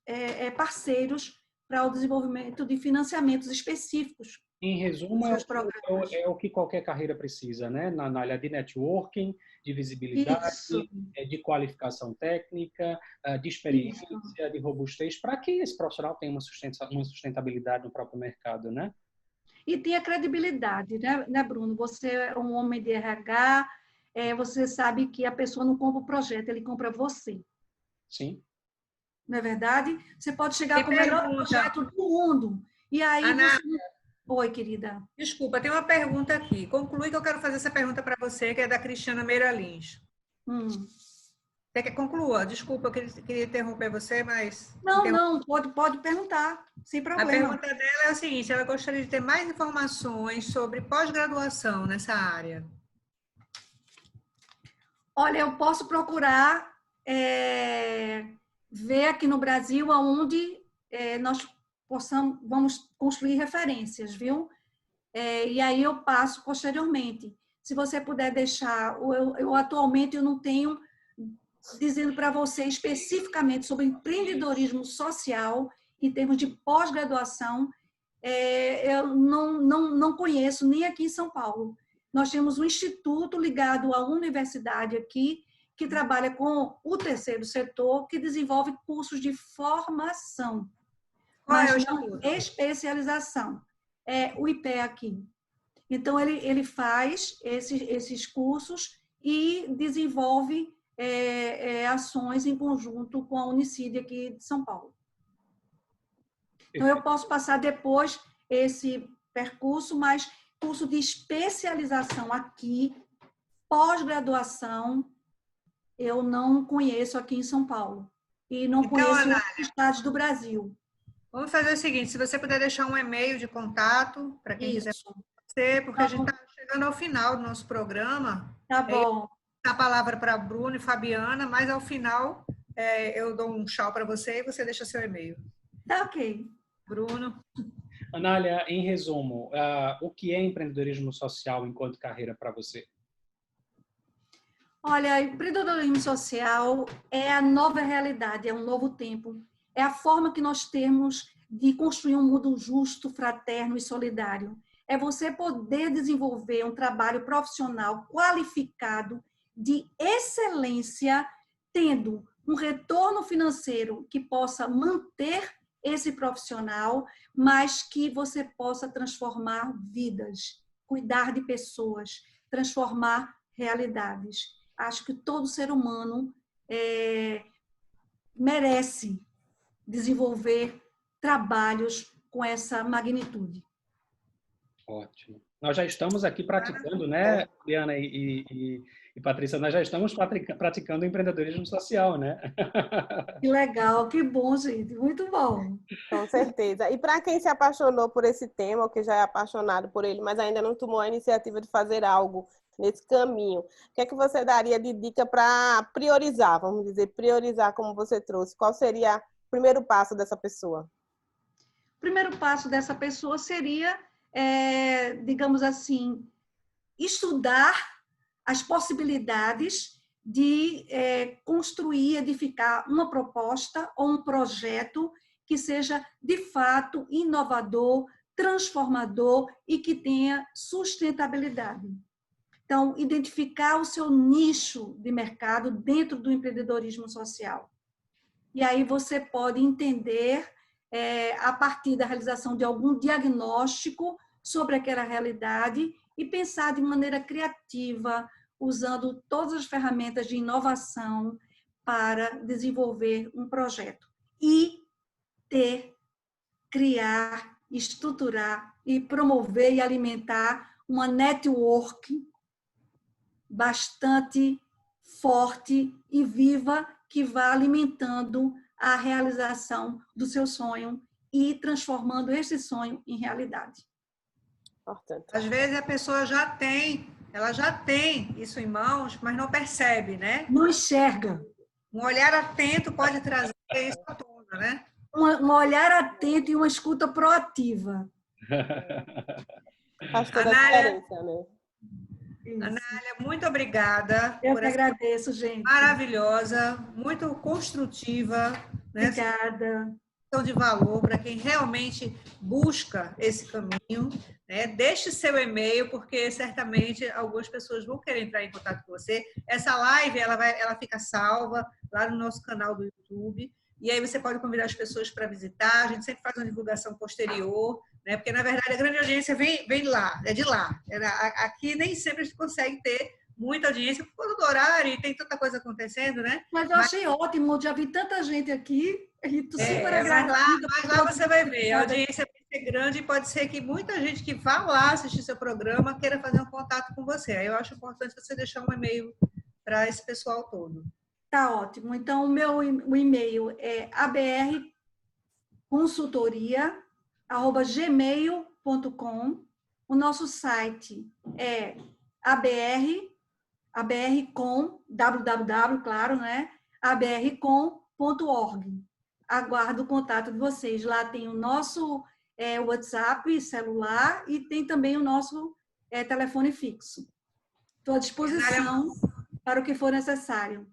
parceiros para o desenvolvimento de financiamentos específicos. Em resumo, é o que qualquer carreira precisa, né? Na área de networking, de visibilidade, de qualificação técnica, de experiência, de robustez, para que esse profissional tenha uma sustentabilidade no próprio mercado, né? E tenha credibilidade, né, Bruno? Você é um homem de RH, você sabe que a pessoa não compra o projeto, ele compra você. Sim. Não é verdade? Você pode chegar com o melhor projeto do mundo. E aí Ana, você... Oi, querida. Desculpa, tem uma pergunta aqui. Conclui que eu quero fazer essa pergunta para você, que é da Cristiana Meira Lins. Você quer conclua? Desculpa, eu queria interromper você, mas... Não, pode perguntar, sem problema. A pergunta dela é a seguinte, ela gostaria de ter mais informações sobre pós-graduação nessa área. Olha, eu posso procurar ver aqui no Brasil onde nós vamos construir referências, viu? E aí eu passo posteriormente. Se você puder deixar, eu atualmente eu não tenho dizendo para você especificamente sobre empreendedorismo social em termos de pós-graduação, eu não conheço nem aqui em São Paulo. Nós temos um instituto ligado à universidade aqui, que trabalha com o terceiro setor, que desenvolve cursos de formação, mas não especialização. É o IPE aqui. Então, ele faz esses cursos e desenvolve ações em conjunto com a Unicid aqui de São Paulo. Então, eu posso passar depois esse percurso, mas curso de especialização aqui, pós-graduação, eu não conheço aqui em São Paulo. E não conheço em outros estados do Brasil. Vamos fazer o seguinte, se você puder deixar um e-mail de contato para quem quiser você, porque a gente está chegando ao final do nosso programa. Tá bom. A palavra para Bruno e Fabiana, mas ao final eu dou um tchau para você e você deixa seu e-mail. Tá ok. Bruno. Anália, em resumo, o que é empreendedorismo social enquanto carreira para você? Olha, empreendedorismo social é a nova realidade, é um novo tempo. É a forma que nós temos de construir um mundo justo, fraterno e solidário. É você poder desenvolver um trabalho profissional qualificado, de excelência, tendo um retorno financeiro que possa manter esse profissional, mas que você possa transformar vidas, cuidar de pessoas, transformar realidades. Acho que todo ser humano merece desenvolver trabalhos com essa magnitude. Ótimo. Nós já estamos aqui praticando, né, Diana e Patrícia, nós já estamos praticando empreendedorismo social, né? Que legal, que bom, gente, muito bom. Com certeza. E para quem se apaixonou por esse tema, ou que já é apaixonado por ele, mas ainda não tomou a iniciativa de fazer algo nesse caminho, o que é que você daria de dica para priorizar, vamos dizer, priorizar como você trouxe? Qual seria o primeiro passo dessa pessoa? O primeiro passo dessa pessoa seria, digamos assim, estudar as possibilidades de construir, edificar uma proposta ou um projeto que seja, de fato, inovador, transformador e que tenha sustentabilidade. Então, identificar o seu nicho de mercado dentro do empreendedorismo social. E aí você pode entender, a partir da realização de algum diagnóstico sobre aquela realidade e pensar de maneira criativa, usando todas as ferramentas de inovação para desenvolver um projeto. E criar, estruturar e promover e alimentar uma network bastante forte e viva que vá alimentando a realização do seu sonho ir transformando esse sonho em realidade. Importante. Às vezes a pessoa ela já tem isso em mãos, mas não percebe, né? Não enxerga. Um olhar atento pode trazer isso à tona, né? Um olhar atento e uma escuta proativa. Faz toda a Anália, diferença, né? Anália, muito obrigada Eu por que essa agradeço, gente. maravilhosa, muito construtiva, né? Obrigada. De valor para quem realmente busca esse caminho, né? Deixe seu e-mail, porque certamente algumas pessoas vão querer entrar em contato com você. Essa live ela fica salva lá no nosso canal do YouTube, e aí você pode convidar as pessoas para visitar. A gente sempre faz uma divulgação posterior, né? Porque na verdade a grande audiência vem lá, é de lá. Aqui nem sempre a gente consegue ter muita audiência por conta do horário e tem tanta coisa acontecendo, né? Mas eu achei ótimo, já vi tanta gente aqui. Estou super agradecida. Mas lá você vai ver, a audiência vai ser grande e pode ser que muita gente que vá lá assistir seu programa queira fazer um contato com você. Aí eu acho importante você deixar um e-mail para esse pessoal todo. Tá ótimo. Então, o e-mail é abrconsultoria@gmail.com. O nosso site é abrcom, www, claro, né? abrcom.org. Aguardo o contato de vocês. Lá tem o nosso WhatsApp celular e tem também o nosso telefone fixo. Estou à disposição para o que for necessário.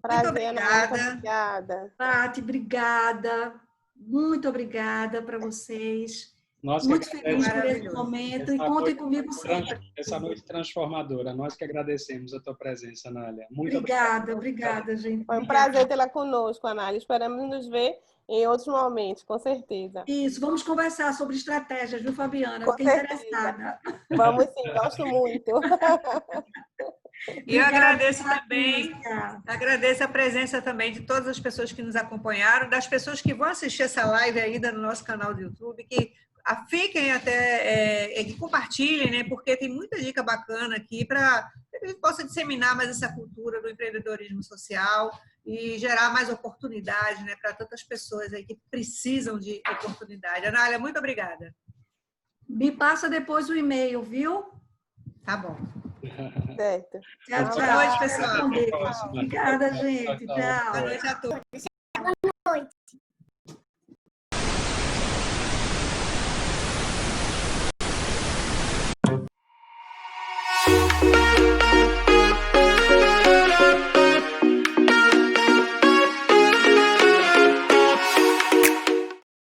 Prazer, muito obrigada. Pati, obrigada. Muito obrigada para vocês. Muito feliz por esse momento e contem comigo sempre. Essa noite transformadora. Nós que agradecemos a tua presença, Anália. Muito obrigada, gente. Foi um prazer tê-la conosco, Anália. Esperamos nos ver em outros momentos, com certeza. Isso, vamos conversar sobre estratégias, viu, Fabiana? Fiquei interessada. Vamos sim, gosto muito. E eu agradeço também, agradeço a presença também de todas as pessoas que nos acompanharam, das pessoas que vão assistir essa live ainda no nosso canal do YouTube, que fiquem até e compartilhem, né? Porque tem muita dica bacana aqui para que a gente possa disseminar mais essa cultura do empreendedorismo social e gerar mais oportunidade, né, para tantas pessoas aí que precisam de oportunidade. Anália, muito obrigada. Me passa depois o e-mail, viu? Tá bom. Certo. Tchau, Boa noite, pessoal. Obrigada, gente. Tchau. Boa noite a todos.